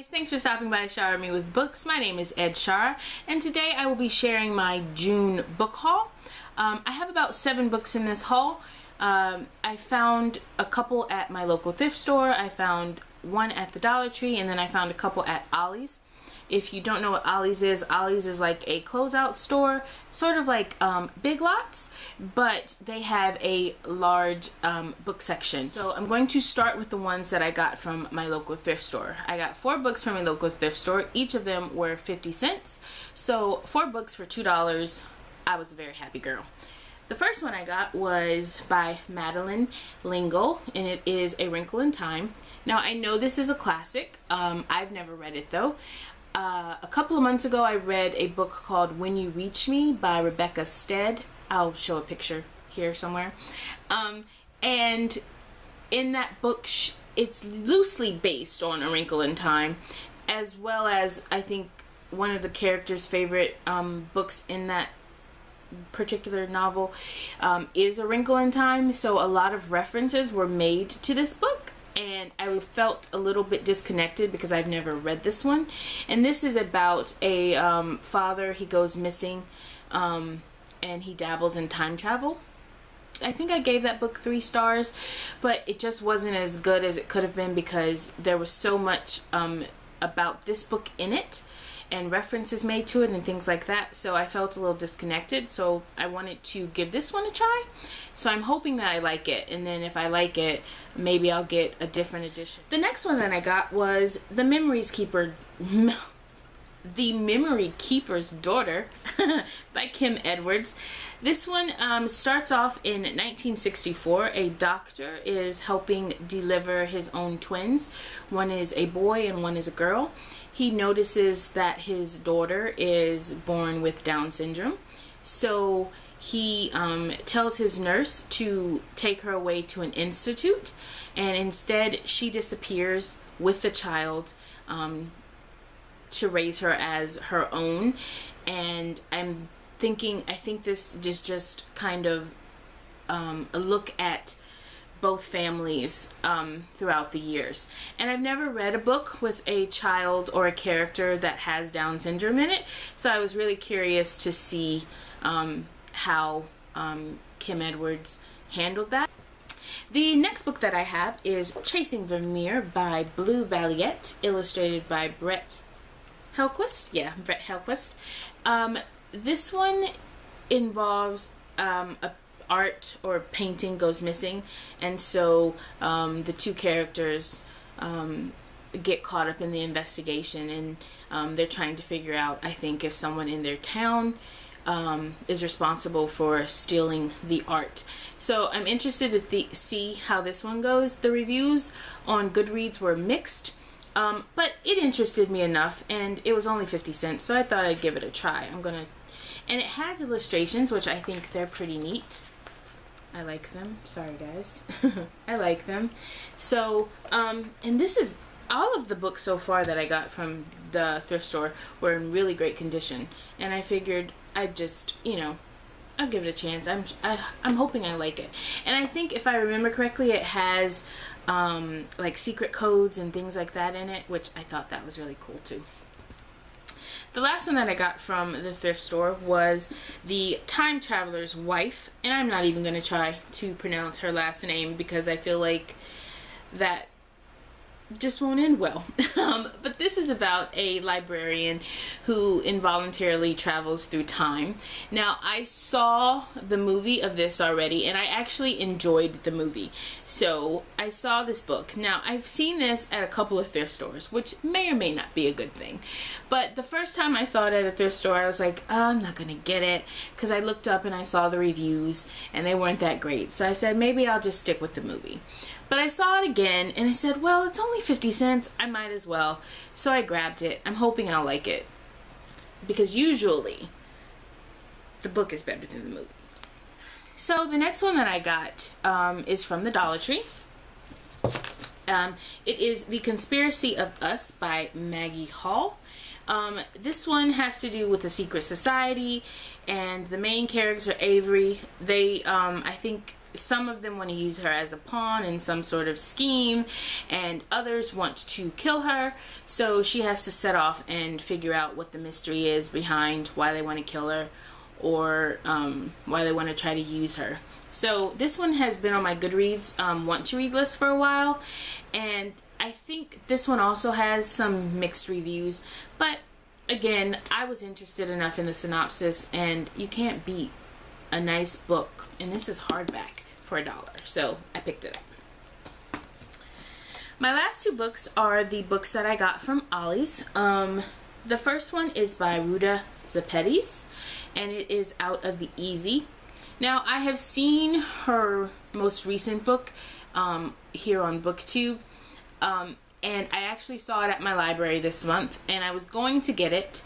guys, thanks for stopping by Edshara Me with Books. My name is Edshara, and today I will be sharing my June book haul. I have about 7 books in this haul. I found a couple at my local thrift store, I found one at the Dollar Tree, and then I found a couple at Ollie's. If you don't know what Ollie's is like a closeout store, sort of like Big Lots, but they have a large book section. So I'm going to start with the ones that I got from my local thrift store. I got 4 books from my local thrift store. Each of them were 50 cents. So 4 books for $2. I was a very happy girl. The first one I got was by Madeleine L'Engle, and it is A Wrinkle in Time. Now I know this is a classic. I've never read it though. A couple of months ago I read a book called When You Reach Me by Rebecca Stead. I'll show a picture here somewhere. And in that book it's loosely based on A Wrinkle in Time, as well as I think one of the characters' favorite books in that particular novel is A Wrinkle in Time. So a lot of references were made to this book, and I felt a little bit disconnected because I've never read this one. And this is about a father. He goes missing and he dabbles in time travel. I think I gave that book 3 stars, but it just wasn't as good as it could have been because there was so much about this book in it and references made to it and things like that, so I felt a little disconnected. So I wanted to give this one a try. So I'm hoping that I like it, and then if I like it, maybe I'll get a different edition. The next one that I got was The Memory Keeper's Daughter by Kim Edwards. This one starts off in 1964. A doctor is helping deliver his own twins. One is a boy and one is a girl. He notices that his daughter is born with Down syndrome, so he tells his nurse to take her away to an institute, and instead she disappears with the child to raise her as her own. And I think this is just kind of a look at both families throughout the years. And I've never read a book with a child or a character that has Down syndrome in it, so I was really curious to see how Kim Edwards handled that. The next book that I have is Chasing Vermeer by Blue Valiette, illustrated by Brett Helquist. Yeah, Brett Helquist. This one involves art or painting goes missing, and so the 2 characters get caught up in the investigation, and they're trying to figure out, I think, if someone in their town is responsible for stealing the art. So I'm interested to see how this one goes. The reviews on Goodreads were mixed, but it interested me enough, and it was only 50 cents, so I thought I'd give it a try. And it has illustrations, which I think they're pretty neat. I like them. Sorry guys. I like them. So and this is all of the books so far that I got from the thrift store were in really great condition, and I figured I'd just, I'll give it a chance. I'm hoping I like it. And I think if I remember correctly, it has like secret codes and things like that in it, which I thought that was really cool too. The last one that I got from the thrift store was The Time Traveler's Wife, and I'm not even going to try to pronounce her last name because I feel like that just won't end well. But this is about a librarian who involuntarily travels through time. Now, I saw the movie of this already, and I actually enjoyed the movie. So I saw this book. Now, I've seen this at a couple of thrift stores, which may or may not be a good thing. But the first time I saw it at a thrift store, I was like, oh, I'm not gonna get it, because I looked up and I saw the reviews and they weren't that great. So I said, maybe I'll just stick with the movie. But I saw it again and I said, well, it's only 50 cents, I might as well. So I grabbed it. I'm hoping I'll like it, because usually the book is better than the movie. So the next one that I got is from the Dollar Tree. It is The Conspiracy of Us by Maggie Hall. This one has to do with a secret society, and the main character, Avery, they, I think some of them want to use her as a pawn in some sort of scheme, and others want to kill her. So she has to set off and figure out what the mystery is behind why they want to kill her, or why they want to try to use her. So this one has been on my Goodreads want to read list for a while, and I think this one also has some mixed reviews, but again, I was interested enough in the synopsis, and you can't beat a nice book, and this is hardback for $1, so I picked it up. My last two books are the books that I got from Ollie's. The first one is by Ruta Zepedes, and it is Out of the Easy. Now, I have seen her most recent book here on BookTube, and I actually saw it at my library this month, and I was going to get it,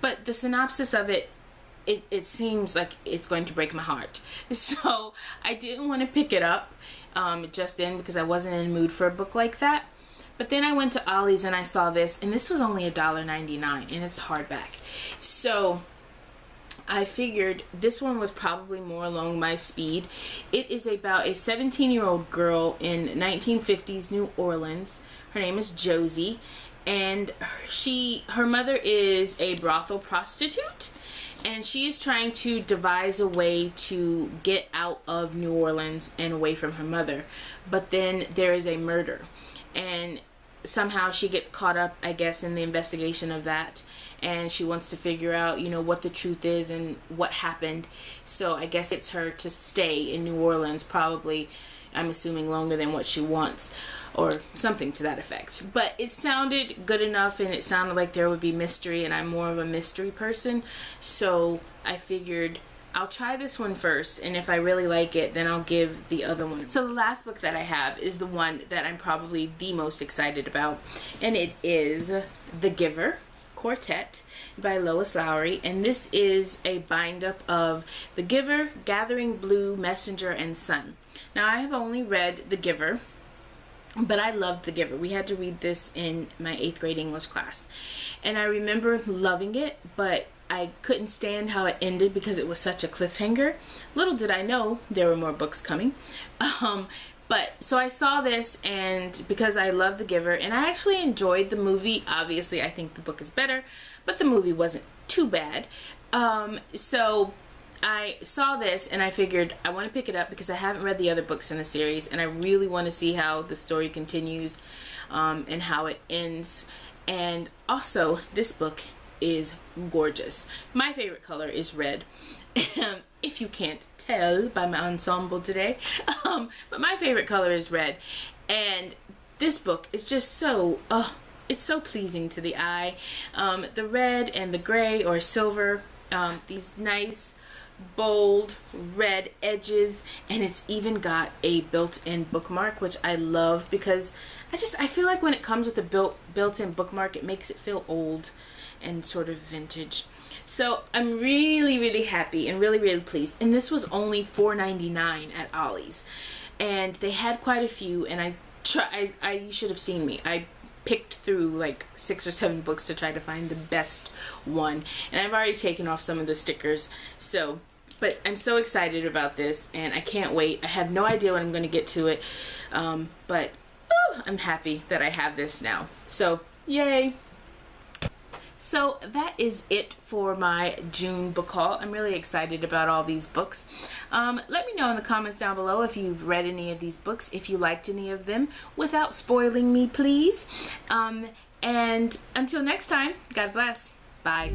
but the synopsis of it, it seems like it's going to break my heart. So I didn't want to pick it up just then, because I wasn't in the mood for a book like that. But then I went to Ollie's and I saw this, and this was only $1.99, and it's hardback. So I figured this one was probably more along my speed. It is about a 17-year-old girl in 1950s New Orleans. Her name is Josie, and her mother is a brothel prostitute, and she is trying to devise a way to get out of New Orleans and away from her mother. But then there is a murder, and somehow she gets caught up, I guess, in the investigation of that, and she wants to figure out, you know, what the truth is and what happened. So I guess it's her to stay in New Orleans, probably, I'm assuming, longer than what she wants, or something to that effect. But it sounded good enough, and it sounded like there would be mystery, and I'm more of a mystery person, so I figured I'll try this one first, and if I really like it, then I'll give the other one. So the last book that I have is the one that I'm probably the most excited about, and it is The Giver Quartet by Lois Lowry, and this is a bind-up of The Giver, Gathering Blue, Messenger, and Sun. Now, I have only read The Giver, but I loved The Giver. We had to read this in my 8th grade English class, and I remember loving it, but I couldn't stand how it ended because it was such a cliffhanger. Little did I know there were more books coming. But so I saw this, and because I love The Giver, and I actually enjoyed the movie. Obviously, I think the book is better, but the movie wasn't too bad. So I saw this, and I figured I want to pick it up because I haven't read the other books in the series, and I really want to see how the story continues and how it ends. And also, this book is gorgeous. My favorite color is red. If you can't tell by my ensemble today, but my favorite color is red, and this book is just so it's so pleasing to the eye. The red and the gray or silver, these nice bold red edges, and it's even got a built-in bookmark, which I love, because I feel like when it comes with a built-in bookmark, it makes it feel old and sort of vintage. So I'm really happy and really pleased. And this was only $4.99 at Ollie's, and they had quite a few, and you should have seen me. I picked through like 6 or 7 books to try to find the best one, and I've already taken off some of the stickers. So, but I'm so excited about this, and I can't wait. I have no idea when I'm going to get to it, but I'm happy that I have this now. So yay. So that is it for my June book haul. I'm really excited about all these books. Let me know in the comments down below if you've read any of these books, if you liked any of them, without spoiling me, please. And until next time, God bless. Bye.